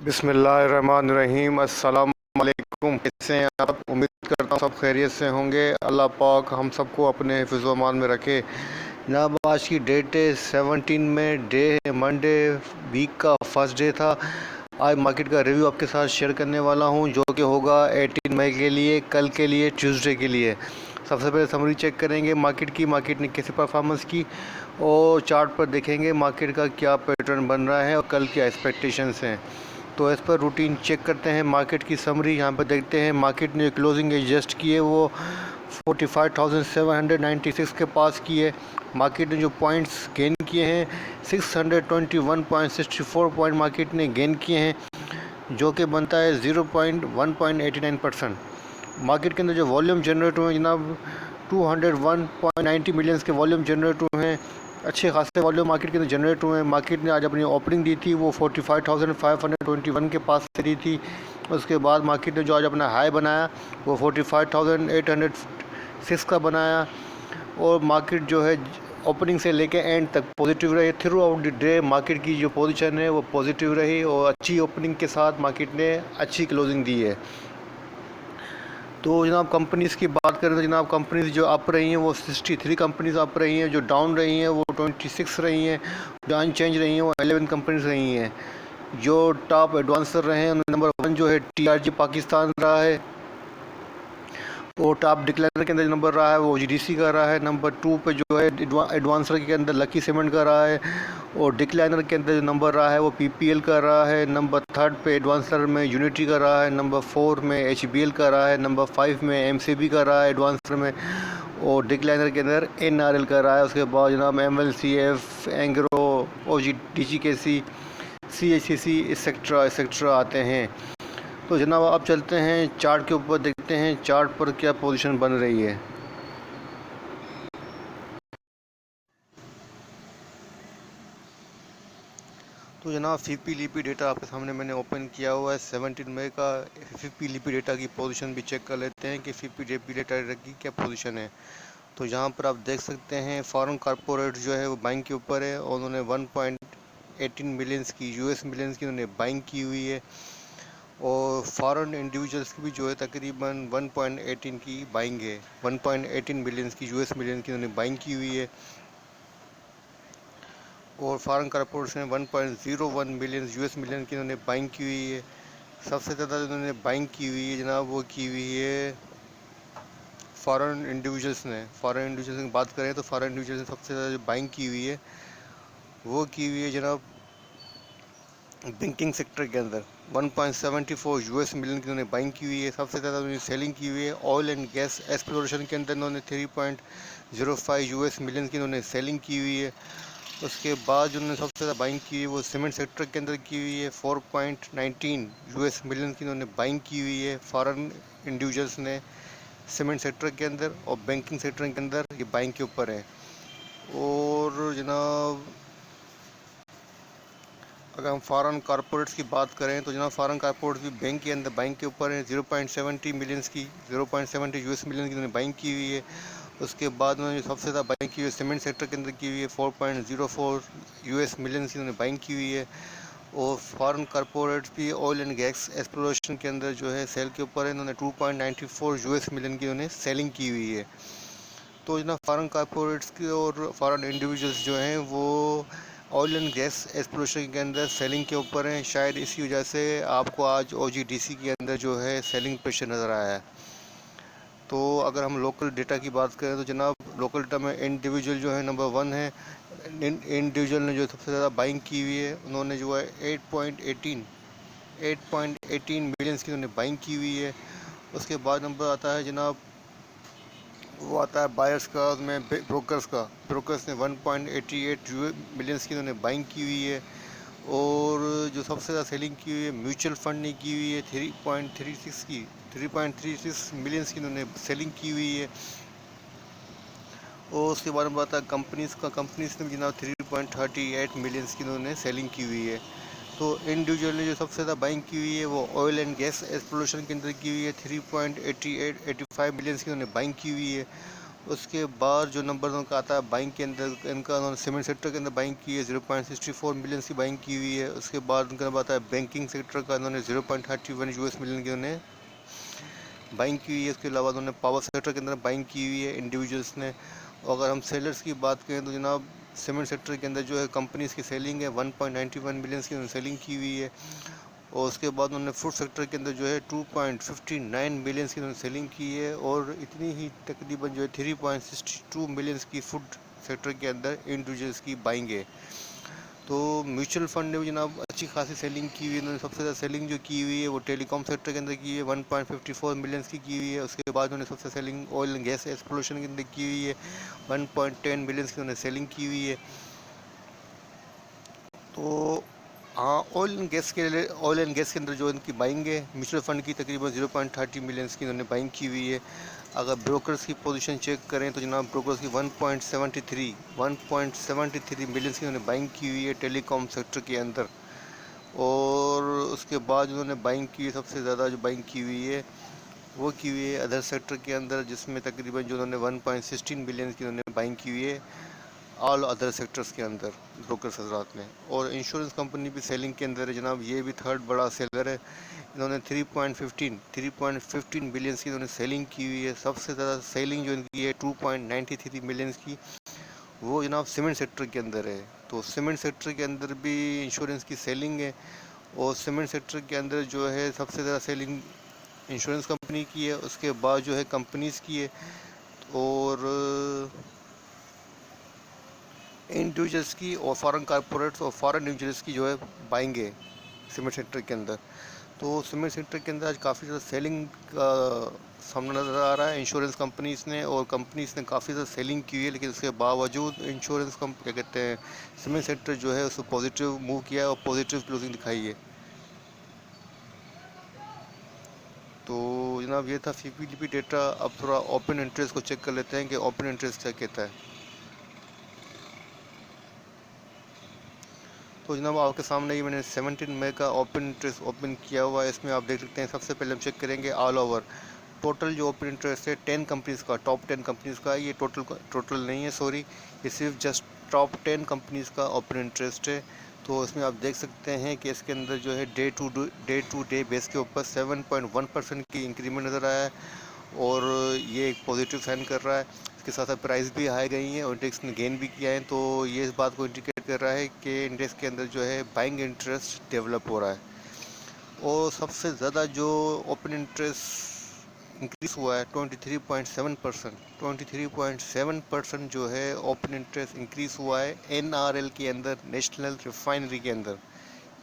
बिस्मिल्लाहिर्रहमानिर्रहीम। अस्सलाम वालेकुम। कैसे हैं आप? उम्मीद करता हूँ सब खैरियत से होंगे। अल्लाह पाक हम सबको अपने हिफ्ज़ व अमान में रखे। जनाब, आज की डेट है 17 में, डे है मंडे, वीक का फर्स्ट डे था। आज मार्केट का रिव्यू आपके साथ शेयर करने वाला हूँ, जो कि होगा 18 मई के लिए, कल के लिए, ट्यूसडे के लिए। सबसे पहले समरी चेक करेंगे मार्केट ने कैसे परफॉर्मेंस की, और चार्ट पर देखेंगे मार्केट का क्या पैटर्न बन रहा है और कल क्या एक्सपेक्टेशंस हैं। तो इस पर रूटीन चेक करते हैं मार्केट की समरी। यहाँ पर देखते हैं मार्केट ने क्लोजिंग एडजस्ट की है वो 45,796 के पास की है। मार्केट ने जो पॉइंट्स गेन किए हैं 621.64 पॉइंट मार्केट ने गेन किए हैं, जो कि बनता है 0.1.89%। मार्केट के अंदर जो वॉल्यूम जनरेट हुए हैं जनाब 201.90 मिलियंस के वॉल्यूम जनरेट हुए हैं। अच्छे खासे वॉल्यूम मार्केट के अंदर जनरेट हुए हैं। मार्केट ने आज अपनी ओपनिंग दी थी वो 45,521 के पास से दी थी। उसके बाद मार्केट ने जो आज अपना हाई बनाया वो 45,806 का बनाया, और मार्केट जो है ओपनिंग से लेके एंड तक पॉजिटिव रही। Through out the day market की जो पोजीशन है वो पॉजिटिव रही, और अच्छी ओपनिंग के साथ मार्केट ने अच्छी क्लोजिंग दी है। तो जनाब, कंपनीज़ की बात करें तो जनाब, कंपनीज़ जो अप रही हैं वो 63 कंपनीज़ अप रही हैं, जो डाउन रही हैं वो 26 रही हैं, जो अनचेंज रही हैं वो 11 कंपनीज़ रही हैं। जो टॉप एडवांसर रहे हैं, नंबर 1 जो है TRG पाकिस्तान रहा है, वो टॉप डिक्लाइनर के अंदर नंबर रहा है वो OGDC का रहा है। नंबर 2 पे जो है एडवांसर के अंदर लकी सीमेंट का रहा है, और डिक्लाइनर के अंदर जो नंबर रहा है वो PPL का रहा है। नंबर 3 पे एडवांसर में यूनिटी का रहा है। नंबर 4 में HBL का रहा है। नंबर 5 में MCB का रहा है एडवांसर में, और डिक्लाइनर के अंदर NRL का रहा है। उसके बाद जनाब MLCF, Engro, OGDGKC, CHCC etcetera आते हैं। तो जनाब, आप चलते हैं चार्ट के ऊपर, देखते हैं चार्ट पर क्या पोजीशन बन रही है। तो जनाब, FIPI लिपि डेटा आपके सामने मैंने ओपन किया हुआ है 17 मई का। FIPI लिपि डेटा की पोजीशन भी चेक कर लेते हैं कि FIPI लिपि डेटा की क्या पोजीशन है। तो यहाँ पर आप देख सकते हैं फॉरेन कॉरपोरेट जो है वो बाइंग के ऊपर है, और उन्होंने 1.18 मिलियंस की US मिलियंस की उन्होंने बाइंग की हुई है, और फॉरेन इंडिविजुअल्स की भी जो है तकरीबन 1.18 की बाइंग है। 1.18 मिलियंस की US मिलियन की उन्होंने बाइंग की हुई है, और फॉरेन कॉरपोरेट्स ने 1.01 मिलियन US मिलियन की उन्होंने बाइंग की हुई है। सबसे ज़्यादा उन्होंने बाइंग की हुई है जनाब, वो की हुई है फॉरेन इंडिविजुअल्स ने। फॉरेन इंडिविजुअल्स की बात करें तो फॉरेन इंडिविजुअल्स ने सबसे ज़्यादा जो बाइंग की हुई है वो की हुई है जनाब बैंकिंग सेक्टर के अंदर। 1.74 US मिलियन की उन्होंने बाइंग की हुई है। सबसे ज़्यादा उन्होंने सेलिंग की हुई है ऑयल एंड गैस एक्सप्लोरेशन के अंदर, उन्होंने 3.05 US मिलियन की उन्होंने सेलिंग की हुई है। उसके बाद जो उन्होंने सबसे ज़्यादा बाइंग की है वो सीमेंट सेक्टर के अंदर की हुई है। 4.19 US मिलियन की उन्होंने बाइंग की हुई है फॉरेन इंडिविजुअल्स ने सीमेंट सेक्टर के अंदर, और बैंकिंग सेक्टर के अंदर ये बाइंग के ऊपर है। और जनाब, अगर हम फॉरेन कॉरपोरेट्स की बात करें तो जनाब, फॉरेन कॉरपोरेट्स भी बैंक के अंदर बाइंग के ऊपर है। 0.70 मिलियंस की 0.70 US मिलियन की उन्होंने बाइंग की हुई है। उसके बाद उन्होंने सबसे ज़्यादा बाइंग की हुई है सीमेंट सेक्टर के अंदर की हुई है। 4.04 US मिलियन की उन्होंने बाइंग की हुई है। और फॉरेन कॉरपोरेट्स भी ऑयल एंड गैस एक्सप्लोरेशन के अंदर जो है सेल के ऊपर है, उन्होंने 2.94 US मिलियन की उन्होंने सेलिंग की हुई है। तो जनाब, फॉरेन कॉरपोरेट्स की और फॉरेन इंडिविजुअल्स जो हैं वो ऑयल एंड गैस एक्सप्लोरेशन के अंदर सेलिंग के ऊपर हैं। शायद इसी वजह से आपको आज OGDC के अंदर जो है सेलिंग प्रेशर नज़र आया है। तो अगर हम लोकल डेटा की बात करें तो जनाब, लोकल डेटा में इंडिविजुअल जो है नंबर 1 है। इंडिविजुअल ने जो सबसे ज़्यादा बाइंग की हुई है, उन्होंने जो है 8.18 मिलियंस की उन्होंने बाइंग की हुई है। उसके बाद नंबर आता है जनाब, वो आता है बायर्स का, उसमें ब्रोकर्स ने 1.88 मिलियंस की उन्होंने बाइंग की हुई है। और जो सबसे ज़्यादा सेलिंग की हुई है म्यूचुअल फंड ने की हुई है 3.36 मिलियंस की उन्होंने सेलिंग की हुई है। और उसके बाद में आता है कंपनीज़ ने भी जनाब 3.38 मिलियंस की उन्होंने सेलिंग की हुई है। तो इंडिविजुअल ने जो सबसे ज़्यादा बाइंग की हुई है वो ऑयल एंड गैस एक्सप्लोरेशन के अंदर की हुई है। 3.85 मिलियंस की उन्होंने बाइंग की हुई है। उसके बाद जो नंबर उनका आता है बाइंग के अंदर, इनका उन्होंने सीमेंट सेक्टर के अंदर बाइंग की है, 0.64 मिलियन की बाइंग की हुई है। उसके बाद उनका नंबर आता है बैंकिंग सेक्टर का, उन्होंने 0.31 यूएस मिलियन की उन्होंने बाइंग की हुई है। उसके अलावा उन्होंने पावर सेक्टर के अंदर बाइंग की हुई है इंडिविजुअल्स ने। और अगर हम सेलर्स की बात करें तो जनाब सीमेंट सेक्टर के अंदर जो है कंपनीज की सेलिंग है 1.91 मिलियन की उन्होंने सेलिंग की हुई है। और उसके बाद उन्होंने फूड सेक्टर के अंदर जो है 2.59 मिलियंस की उन्होंने सेलिंग की है। और इतनी ही तकरीबन जो है 3.62 मिलियंस की फूड सेक्टर के अंदर इंडिविजुअल्स की बाइंग है। तो म्यूचुअल फंड ने भी जनाब अच्छी खासी सेलिंग की हुई है। उन्होंने सबसे ज़्यादा सेलिंग जो की हुई है वो टेलीकॉम सेक्टर के अंदर की है, 1.54 मिलियंस की हुई है। उसके बाद उन्होंने सबसे selling oil and gas exploration के अंदर की हुई है, 1.10 मिलियंस की उन्होंने सेलिंग की हुई है। तो हाँ, ऑयल एंड गैस के अंदर जो इनकी बाइंग है म्यूचुअल फंड की तकरीबन 0.30 मिलियंस की इन्होंने बाइंग की हुई है। अगर ब्रोकर्स की पोजीशन चेक करें तो जनाब ब्रोकर्स की 1.73 मिलियंस की उन्होंने बाइंग की हुई है टेलीकॉम सेक्टर के अंदर। और उसके बाद उन्होंने बाइंग की सबसे ज़्यादा जो बाइंग की हुई है वो की हुई है अदर सेक्टर के अंदर, जिसमें तकरीबन जो उन्होंने 1.16 बिलियन की उन्होंने बाइंग की हुई है ऑल अदर सेक्टर्स के अंदर ब्रोकर्स हजरात ने। और इंश्योरेंस कंपनी भी सेलिंग के अंदर है जनाब, ये भी थर्ड बड़ा सेलर है। इन्होंने 3.15 बिलियंस की इन्होंने सेलिंग की हुई है। सबसे ज़्यादा सेलिंग जो इनकी है 2.93 मिलियंस की, वो जनाब सीमेंट सेक्टर के अंदर है। तो सीमेंट सेक्टर के अंदर भी इंश्योरेंस की सेलिंग है। और सीमेंट सेक्टर के अंदर जो है सबसे ज़्यादा सेलिंग इंश्योरेंस कंपनी की है, उसके बाद जो है कंपनीज़ की है। और इंडिविजुअल्स की और फॉरेन कारपोरेट्स और फॉरेन इंडिविजुअल्स की जो है बाइंग है सीमेंट सेक्टर के अंदर। तो सीमेंट सेक्टर के अंदर आज काफ़ी ज़्यादा सेलिंग का सामना नज़र आ रहा है इंश्योरेंस कंपनीज़ ने। और कंपनीज़ ने काफ़ी ज़्यादा सेलिंग की है, लेकिन उसके बावजूद इंश्योरेंस क्या कहते हैं सीमेंट सेक्टर जो है उसको पॉजिटिव मूव किया है और पॉजिटिव क्लोजिंग दिखाई है। तो जनाब ये था फीपीडीपी डेटा। अब थोड़ा ओपन इंटरेस्ट को चेक कर लेते हैं कि ओपन इंटरेस्ट क्या कहता है। तो जनाब आपके सामने ही मैंने 17 मई का ओपन इंटरेस्ट ओपन किया हुआ है। इसमें आप देख सकते हैं सबसे पहले हम चेक करेंगे ऑल ओवर टोटल जो ओपन इंटरेस्ट है 10 कंपनीज़ का, टॉप 10 कंपनीज़ का। ये टोटल नहीं है, सॉरी, ये सिर्फ जस्ट टॉप 10 कंपनीज़ का ओपन इंटरेस्ट है। तो इसमें आप देख सकते हैं कि इसके अंदर जो है डे बेस के ऊपर 7.1% की इंक्रीमेंट नज़र आया है। और ये एक पॉजिटिव साइन कर रहा है। इसके साथ साथ प्राइस भी हाई गई है और इंडेक्स ने गेन भी किया है। तो ये इस बात को इंडिकेट कर रहा है कि इंडेक्स के अंदर जो है बाइंग इंटरेस्ट डेवलप हो रहा है। और सबसे ज़्यादा जो ओपन इंटरेस्ट इंक्रीज हुआ है 23.7%, 23.7% जो है ओपन इंटरेस्ट इंक्रीज हुआ है एनआरएल के अंदर, नेशनल रिफाइनरी के अंदर।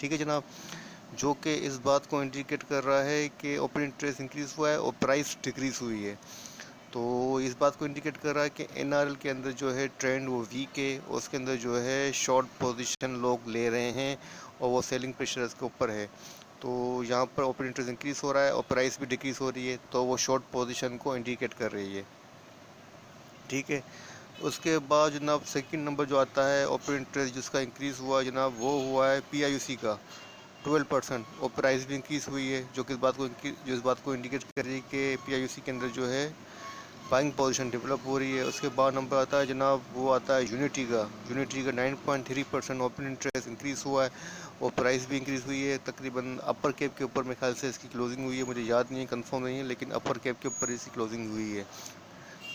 ठीक है जनाब, जो कि इस बात को इंडिकेट कर रहा है कि ओपन इंटरेस्ट इंक्रीज हुआ है और प्राइस डिक्रीज हुई है। तो इस बात को इंडिकेट कर रहा है कि एनआरएल के अंदर जो है ट्रेंड वो वीक है और उसके अंदर जो है शॉर्ट पोजीशन लोग ले रहे हैं और वो सेलिंग प्रेशर इसके ऊपर है। तो यहाँ पर ओपन इंटरेस्ट इंक्रीज हो रहा है और प्राइस भी डिक्रीज हो रही है, तो वो शॉर्ट पोजीशन को इंडिकेट कर रही है। ठीक है, उसके बाद जनाब सेकंड नंबर जो आता है ओपन इंटरेस्ट जिसका इंक्रीज़ हुआ जनाब, वो हुआ है पीआईयूसी का 12%। और प्राइस भी इंक्रीज़ हुई है, जो कि इस बात को इंडिकेट कर रही है कि पीआईयूसी के अंदर जो है बाइंग पोजीशन डेवलप हो रही है। उसके बाद नंबर आता है जनाब, वो आता है यूनिटी का 9.3% ओपन इंटरेस्ट इंक्रीज़ हुआ है और प्राइस भी इंक्रीज़ हुई है। तकरीबन अपर कैप के ऊपर मेरे ख्याल से इसकी क्लोजिंग हुई है, मुझे याद नहीं है, कंफर्म नहीं है, लेकिन अपर कैप के ऊपर इसकी क्लोजिंग हुई है।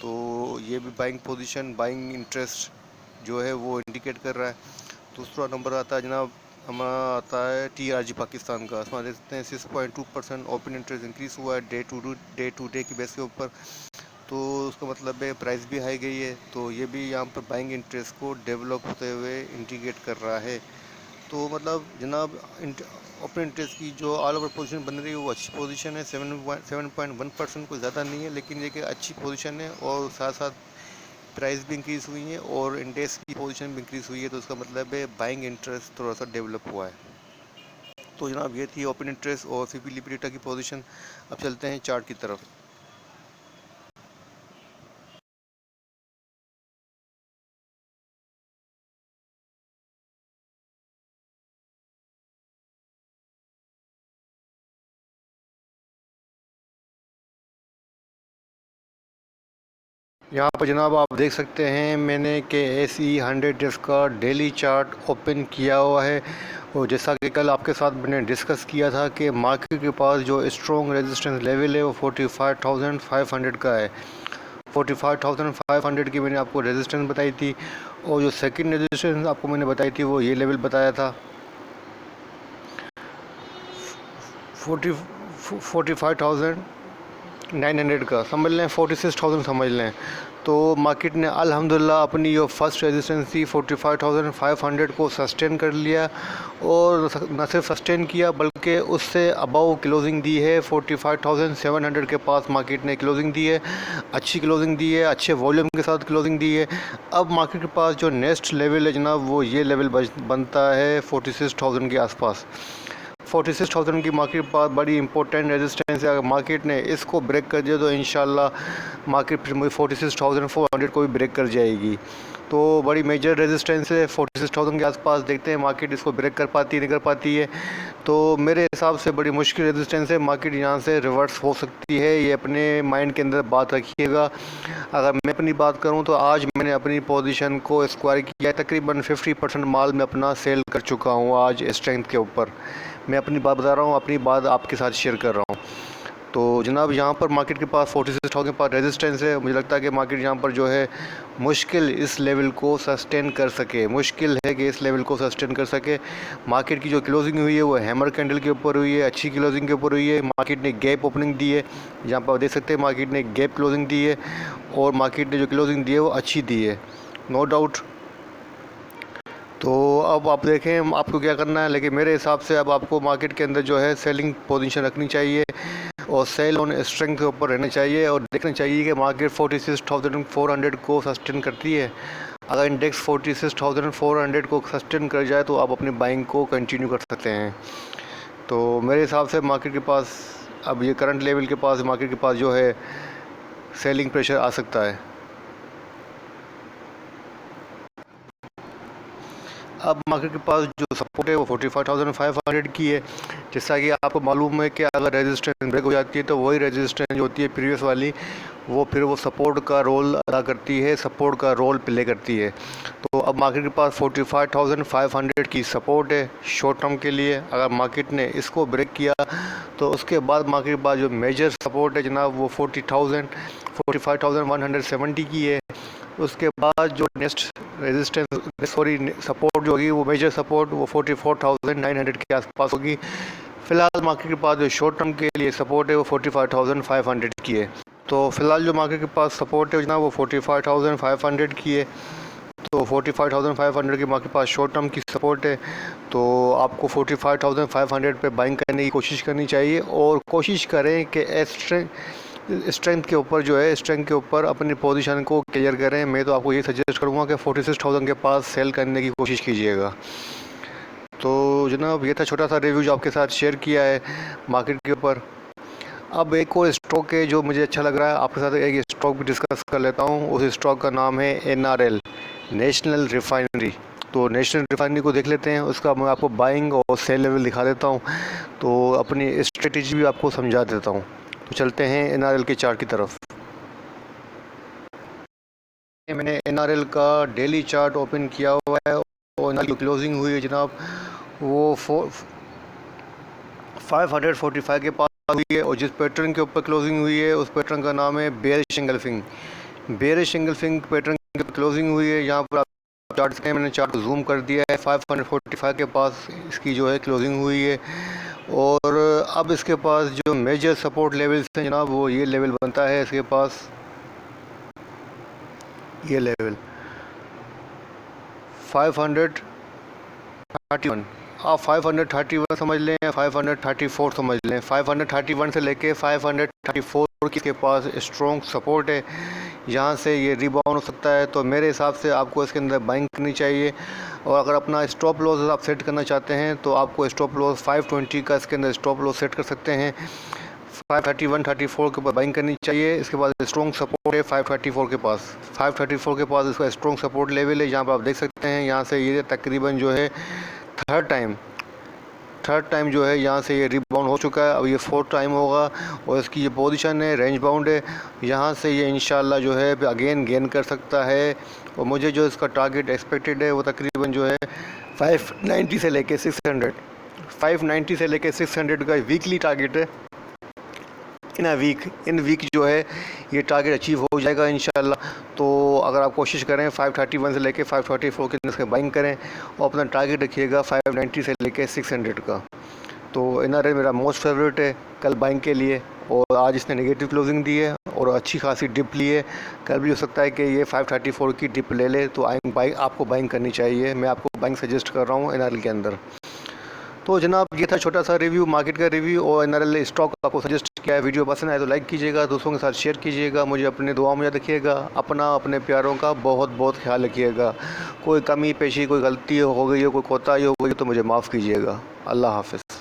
तो ये भी बाइंग पोजीशन, बाइंग इंटरेस्ट जो है वो इंडिकेट कर रहा है। दूसरा नंबर आता है जनाब, हमारा आता है टीआरजी पाकिस्तान का। इसमें देखते हैं 6.2% ओपन इंटरेस्ट इंक्रीज़ हुआ है डे टू डे की बेस के ऊपर। तो उसका मतलब है प्राइस भी हाई गई है, तो ये भी यहाँ पर बाइंग इंटरेस्ट को डेवलप होते हुए इंडिकेट कर रहा है। तो मतलब जनाब ओपन इंटरेस्ट की जो ऑल ओवर पोजीशन बन रही है वो अच्छी पोजीशन है, 7.1% कोई ज़्यादा नहीं है, लेकिन ये कि अच्छी पोजीशन है। और साथ साथ प्राइस भी इंक्रीज़ हुई है और इंडेक्स की पोजीशन भी इंक्रीज़ हुई है, तो उसका मतलब है बाइंग इंटरेस्ट थोड़ा सा डेवलप हुआ है। तो जनाब ये थी ओपन इंटरेस्ट और सीपी लिपिडेटा की पोजीशन। अब चलते हैं चार्ट की तरफ। यहाँ पर जनाब आप देख सकते हैं मैंने कि SE100 इसका डेली चार्ट ओपन किया हुआ है। और जैसा कि कल आपके साथ मैंने डिस्कस किया था कि मार्केट के पास जो स्ट्रॉन्ग रेजिस्टेंस लेवल है वो 45,500 का है। 45,500 की मैंने आपको रेजिस्टेंस बताई थी, और जो सेकंड रेजिस्टेंस आपको मैंने बताई थी वो ये लेवल बताया था 45,900 का, समझ लें 46,000 समझ लें। तो मार्केट ने अल्हम्दुलिल्लाह अपनी जो फर्स्ट रेजिस्टेंस थी 45,500 को सस्टेन कर लिया, और न सिर्फ सस्टेन किया बल्कि उससे अबव क्लोजिंग दी है। 45,700 के पास मार्केट ने क्लोजिंग दी है, अच्छी क्लोजिंग दी है, अच्छे वॉल्यूम के साथ क्लोजिंग दी है। अब मार्केट के पास जो नेक्स्ट लेवल है जनाब वो ये लेवल बनता है 46,000 के आसपास। 46,000 की मार्केट के पास बड़ी इंपॉर्टेंट रेजिस्टेंस है। अगर मार्केट ने इसको ब्रेक कर दिया तो इंशाल्लाह मार्केट फिर मुझे 46,400 को भी ब्रेक कर जाएगी। तो बड़ी मेजर रेजिस्टेंस है 46,000 के आसपास। देखते हैं मार्केट इसको ब्रेक कर पाती है नहीं कर पाती है। तो मेरे हिसाब से बड़ी मुश्किल रेजिस्टेंस है, मार्केट यहाँ से रिवर्स हो सकती है, ये अपने माइंड के अंदर बात रखिएगा। अगर मैं अपनी बात करूँ तो आज मैंने अपनी पोजीशन को स्क्वायर किया है, तकरीबन 50% माल में अपना सेल कर चुका हूँ आज स्ट्रेंथ के ऊपर। मैं अपनी बात बता रहा हूँ, अपनी बात आपके साथ शेयर कर रहा हूँ। तो जनाब यहाँ पर मार्केट के पास 46,000 के पास रेजिस्टेंस है। मुझे लगता है कि मार्केट यहाँ पर जो है मुश्किल इस लेवल को सस्टेन कर सके, मुश्किल है कि इस लेवल को सस्टेन कर सके। मार्केट की जो क्लोजिंग हुई है वो हैमर कैंडल के ऊपर हुई है, अच्छी क्लोजिंग के ऊपर हुई है। मार्केट ने गैप ओपनिंग दी है, यहाँ पर देख सकते हैं मार्केट ने गैप क्लोजिंग दी है, और मार्केट ने जो क्लोजिंग दी है वो अच्छी दी है, नो डाउट। तो अब आप देखें आपको क्या करना है, लेकिन मेरे हिसाब से अब आपको मार्केट के अंदर जो है सेलिंग पोजीशन रखनी चाहिए, और सेल ऑन स्ट्रेंथ के ऊपर रहना चाहिए, और देखना चाहिए कि मार्केट 46,400 को सस्टेन करती है। अगर इंडेक्स 46,400 को सस्टेन कर जाए तो आप अपनी बाइंग को कंटिन्यू कर सकते हैं। तो मेरे हिसाब से मार्केट के पास अब ये करंट लेवल के पास मार्केट के पास जो है सेलिंग प्रेशर आ सकता है। अब मार्केट के पास जो सपोर्ट है वो 45,500 की है। जैसा कि आपको मालूम है कि अगर रेजिस्टेंस ब्रेक हो जाती है तो वही रेजिस्टेंस जो होती है प्रीवियस वाली वो फिर वो सपोर्ट का रोल अदा करती है, सपोर्ट का रोल प्ले करती है। तो अब मार्केट के पास 45,500 की सपोर्ट है शॉर्ट टर्म के लिए। अगर मार्केट ने इसको ब्रेक किया तो उसके बाद मार्केट के पास जो मेजर सपोर्ट है जनाब वो 45,170 की है। उसके बाद जो नेक्स्ट सपोर्ट जो होगी वो मेजर सपोर्ट वो 44,900 के आसपास होगी। फ़िलहाल मार्केट के पास जो शॉर्ट टर्म के लिए सपोर्ट है वो 45,500 की है। तो फ़िलहाल जो मार्केट के पास सपोर्ट है ना वो 45,500 की है। तो 45,500 की मार्केट के पास शॉर्ट टर्म की सपोर्ट है। तो आपको 45,500 पे बाइंग करने की कोशिश करनी चाहिए, और कोशिश करें कि स्ट्रेंथ के ऊपर जो है स्ट्रेंथ के ऊपर अपनी पोजीशन को क्लियर करें। मैं तो आपको ये सजेस्ट करूँगा कि 46,000 के पास सेल करने की कोशिश कीजिएगा। तो जनाब ये था छोटा सा रिव्यू जो आपके साथ शेयर किया है मार्केट के ऊपर। अब एक और स्टॉक है जो मुझे अच्छा लग रहा है, आपके साथ एक स्टॉक भी डिस्कस कर लेता हूँ। उस स्टॉक का नाम है NRL, नेशनल रिफाइनरी। तो नेशनल रिफाइनरी को देख लेते हैं, उसका मैं आपको बाइंग और सेल लेवल दिखा देता हूँ, तो अपनी स्ट्रेटेजी भी आपको समझा देता हूँ। तो चलते हैं NRL के चार्ट की तरफ। मैंने NRL का डेली चार्ट ओपन किया हुआ है, और NRL की क्लोजिंग हुई है जनाब वो 545 के पास हुई है, और जिस पैटर्न के ऊपर क्लोजिंग हुई है उस पैटर्न का नाम है bearish engulfing. Bearish engulfing pattern की क्लोजिंग हुई है। यहाँ पर आप चार्ट से मैंने चार्ट को जूम कर दिया है, 545 के पास इसकी जो है क्लोजिंग हुई है। और अब इसके पास जो मेजर सपोर्ट लेवल्स हैं जनाब वो ये लेवल बनता है इसके पास, ये लेवल 531। आप 531 समझ लें या 534 समझ लें। 531 से लेके 534 के पास स्ट्रॉन्ग सपोर्ट है, यहाँ से ये रिबाउंड हो सकता है। तो मेरे हिसाब से आपको इसके अंदर बाइंग करनी चाहिए, और अगर अपना स्टॉप लॉस आप सेट करना चाहते हैं तो आपको स्टॉप लॉस 520 का इसके अंदर स्टॉप लॉस सेट कर सकते हैं। 531 34 के ऊपर बाइंग करनी चाहिए। इसके बाद स्ट्रॉन्ग सपोर्ट है 534 के पास। 534 के पास इसका स्ट्रॉन्ग सपोर्ट लेवल है, यहाँ पर आप देख सकते हैं। यहाँ से ये तकरीबन जो है थर्ड थर्ड टाइम जो है यहाँ से ये रिबाउंड हो चुका है। अब ये फोर्थ टाइम होगा और इसकी ये पोजीशन है रेंज बाउंड है। यहाँ से ये इंशाल्लाह जो है अगेन गेन कर सकता है और मुझे जो इसका टारगेट एक्सपेक्टेड है वो तकरीबन जो है 590 से लेके 600, 590 से लेके 600 का वीकली टारगेट है। इन वीक जो है ये टारगेट अचीव हो जाएगा इंशाल्लाह। तो अगर आप कोशिश करें 531 से लेके 544 के इसके बाइंग करें और अपना टारगेट रखिएगा 590 से लेके 600 का। तो इनर मेरा मोस्ट फेवरेट है कल बाइंग के लिए और आज इसने नेगेटिव क्लोजिंग दी है और अच्छी खासी डिप ली है। कल भी हो सकता है कि ये 534 की डिप ले ले, तो आपको बाइंग करनी चाहिए। मैं आपको बाइंग सजेस्ट कर रहा हूँ एनआरएल के अंदर। तो जनाब ये था छोटा सा रिव्यू, मार्केट का रिव्यू और एनआरएल स्टॉक आपको सजेस्ट किया है। वीडियो पसंद आए तो लाइक कीजिएगा, दोस्तों के साथ शेयर कीजिएगा, मुझे अपने दुआओं में याद रखिएगा। अपने प्यारों का बहुत बहुत ख्याल रखिएगा। कोई कमी पेशी, कोई गलती हो गई हो, कोई कोताही हो गई तो मुझे माफ़ कीजिएगा। अल्लाह हाफ़िज़।